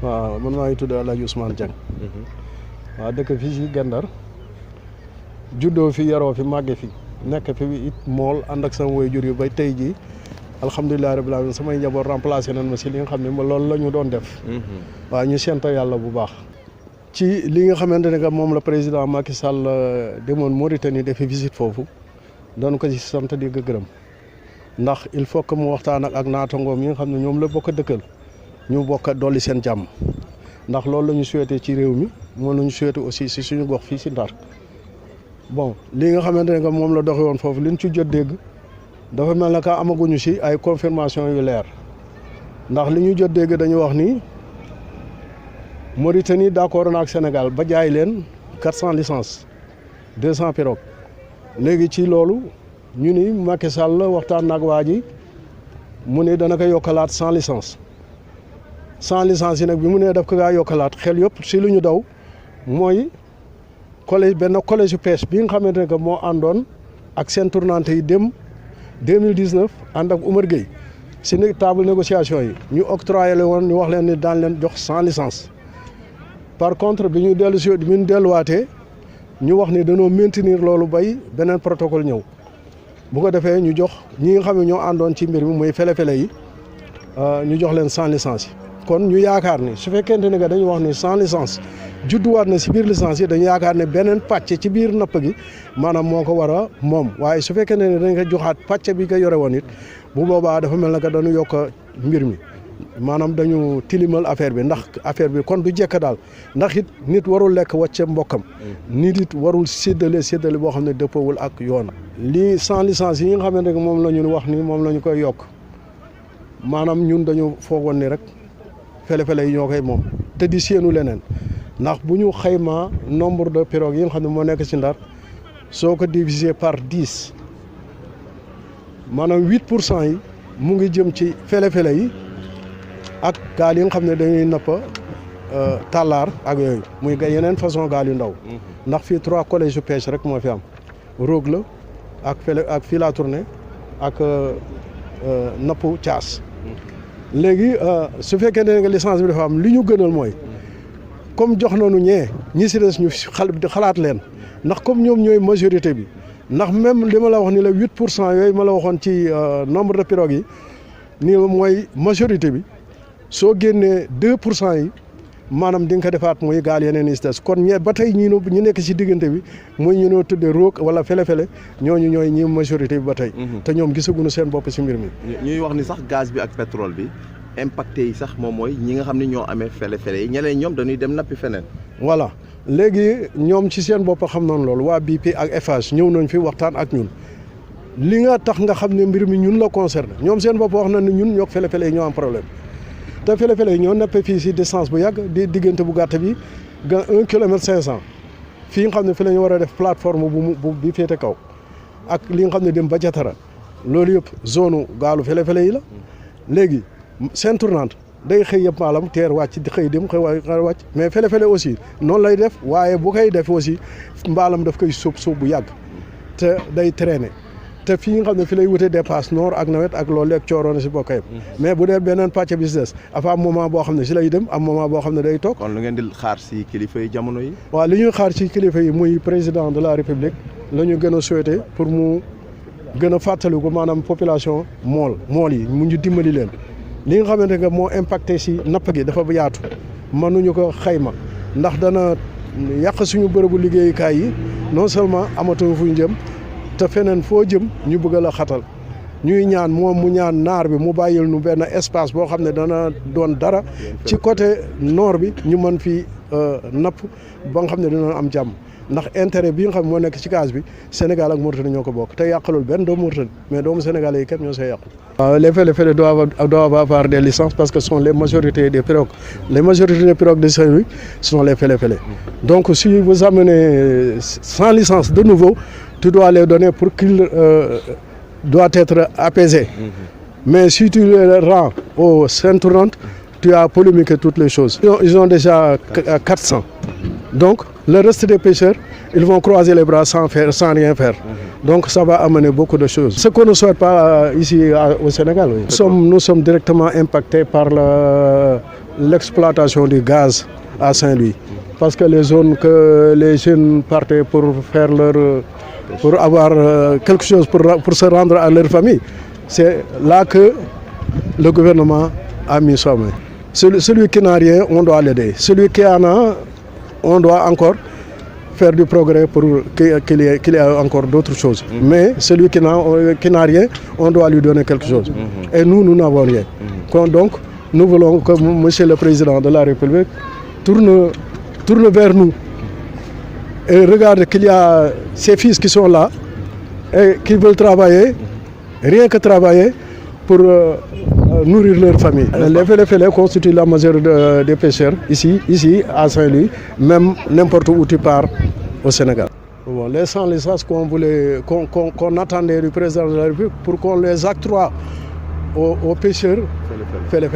waaw man maa ngi tudd El Hadj Ousmane Dieng. waaw dëkk fii si Gendar juddoo fi yaroo fi màgge fi nekk fi it mool ànd ak sama waajur yu ba tey jii alhamdulilah rabbil alamin samay njaboot remplacé nañ ma si li nga xam ne ma loolu la ñu doon def. waaw ñu sant yàlla bu baax. ci li nga xamante ne que moom la président Macky Sall demoon Mauritanie defi visite foofu doon ko ci sant di ko gërëm ndax il faut que mu waxtaan ak naatangoom yi nga xam ne ñoom la bokk dëkkal ñu bokk dolli seen jàmm ndax loolu la ñu souhaité ci réew mi moom la ñu souhaité aussi si suñu gox fii si Ndar bon li nga xamante ne que moom la doxee woon foofu li ñu ci jot dégg dafa mel ne que amaguñu si ay confirmation yu leer ndax li ñu jot dégg dañu wax ni Mauritanie d'accord na ak Sénégal ba jaay leen 400 licences 200 pirogues léegi ci loolu ñu ni Macky Sall waxtaan na ak waa ji mu ne dana ko yokkalaat 100 licences 100 licences yi nag bi mu nee daf ko gaa yokkalaat xel yëpp si lu ñu daw mooy benn collège yu pêche bi nga xamante ne que moo àndoon ak seen tournante yi dem 2019 ànd ak Oumar Gueye si table négociation yi ñu octroyé le woon ñu wax leen ni daan leen jox 100 licences par contre bi ñu delluwaatee ñu wax ni dañoo maintenir loolu bay beneen protocole ñëw bu ko defee ñu jox ñi nga xam ne ñoo àndoon ci mbir mi muy fele-fele yi ñu jox leen 100 licences yi kon ñu yaakaar ni su fekkente ne que dañu wax ni 100 licences judduwaat na si biir licence yi dañu yaakaar ne beneen pàcc ci biir napp gi maanaam moo ko war a moom waaye su fekkente ne dañ ko joxaat pàcc bi ko yore woon it bu boobaa dafa mel ne que dañu yokk mbir mi maanaam dañu tilimal affaire bi ndax affaire bi kon du jekk daal ndax it nit warul lekk wàcce mbokkam nit it warul séddale boo xam ne dëppawul ak yoon. lii 100 licences yi nga xamante ne moom la ñu wax ni moom la ñu koy yokk maanaam ñun dañu foogoon ni rek fele-fele yi ñoo koy moom te di séenu leneen ndax bu ñu xaymaa nombre de pirogues yi nga xam ne moo nekk ci Ndar soo ko diviser par 10 maanaam 8% yi mu ngi jëm ci fele-fele yi ak gaal yi nga xam ne dañuy napp tàllaar ak yooyu muy yeneen façon gaal yu ndaw ndax fii 3 collèges de pêche rek moo fi am Roog la ak fele ak fii la tournée ak nappu Caas léegi su fekkee ne licence bi dafa am li ñu gënal mooy comme jox nañu ñi si des ñu xalaat leen ndax comme ñoom ñooy majorité bi ndax même li ma la wax ni la 8% yooyu ma la waxoon ci nombre de pirogues yi nii mooy majorité bi soo génnee 2% yi maanaam di nga ko defaat muy gaal yeneen yi si des kon ba tey ñu nekk si diggante bi muy ñu noo tuddee roog wala fele-fele ñooñu ñooy ñi majorité bi ba tey. te ñoom gisaguñu seen bopp si mbir mi. ñuy wax ni sax gaz bi ak pétrole bi impacté yi sax moom mooy ñi nga xam ne ñoo amee fele-fele yi ñeneen ñoom dañuy dem nappi feneen. voilà léegi ñoom ci seen bopp xam nañ loolu waa BP ak Eiffage ñëw nañ fi waxtaan ak ñun li nga tax nga xam ne mbir mi ñun la concerné ñoom seen bopp wax nañ ne ñun ñoo fele-fele yi ñoo am problème. te fele-fele yi ñoo nappe fii si distance bu yàgg di diggante bu gàtt bi 1 kilomètre 500 fii nga xam ne fi la ñu war a def plateforme bu bi féete kaw ak li nga xam ne dem ba Jatara loolu yëpp zone gaalu fele-fele yi la léegi seen tournante day xëy yëpp maalam teer wàcc di xëy dem xëy wàcc mais fele-fele aussi noonu lay def waaye bu koy def aussi mbaalam daf koy suub bu yàgg te day traîner te fii nga xam ne fi lay wute dépasse noor ak nawet ak loolu ak cooroon si bokk yëpp mais bu dee beneen pàcc bi si des afa am moment boo xam ne si lay dem am moment boo xam ne day toog. kon lu ngeen di xaar si kilifa yi jamono yi. waaw li ñuy xaar si kilifa yi muy président de la république la ñu gën a souhaité pour mu gën a fàttaliku maanaam population mool yi mu ñu dimbali leen li nga xamante ne moo impacté si napp gi dafa yaatu mënuñu ko xayma ndax dana yàq suñu bërëbu liggéeyukaay yi non seulement amatuñu fu ñu jëm. te feneen foo jëm ñu bëgg la xatal ñuy ñaan moom mu ñaan naar bi mu bàyyil nu benn espace boo xam ne dana doon dara ci côté nord bi ñu mën fi napp ba nga xam ne dina am jàmm ndax intérêt bi nga xam ne moo nekk ci gaz bi Sénégal ak Mauritanie ñoo ko bokk te yàqalul benn doomu Mauritanie mais doomu Sénégalais yi képp ñoo see yàqu. waaw les fele-fele doivent avoir des licences parce que ce sont les majorités des pirogues les majorités des pirogues de Saint-Louis sont les fele-fele donc si vous amenez 100 licences de nouveau tu dois les donner pour qu'il doit être apaisé. Mais si tu les rends aux scènes tournantes, tu as polémiqué toutes les choses. Ils ont déjà 400. Donc, le reste des pêcheurs, ils vont croiser les bras sans rien faire. Donc, ça va amener beaucoup de choses. Ce qu'on ne souhaite pas ici au Sénégal, oui. Nous sommes directement impactés par l'exploitation du gaz à Saint-Louis. Parce que les zones que les jeunes partaient pour faire pour avoir quelque chose pour se rendre à leur famille, c'est là que le gouvernement a mis sa main. Celui qui n'a rien, on doit l'aider. Celui qui en a, on doit encore faire du progrès pour qu'il y ait encore d'autres choses. Mais celui qui n'a rien, on doit lui donner quelque chose. Et nous n'avons rien. Donc, nous voulons que M. le Président de la République tourne vers nous et regarde qu'il y a ses fils qui sont là et qui veulent travailler, rien que travailler pour nourrir leur famille. Les félés constituent la majorité des pêcheurs ici à Saint-Louis, même n'importe où tu pars au Sénégal. Bon, les sans-licences qu'on attendait du président de la République pour qu'on les octroie aux pêcheurs, félés.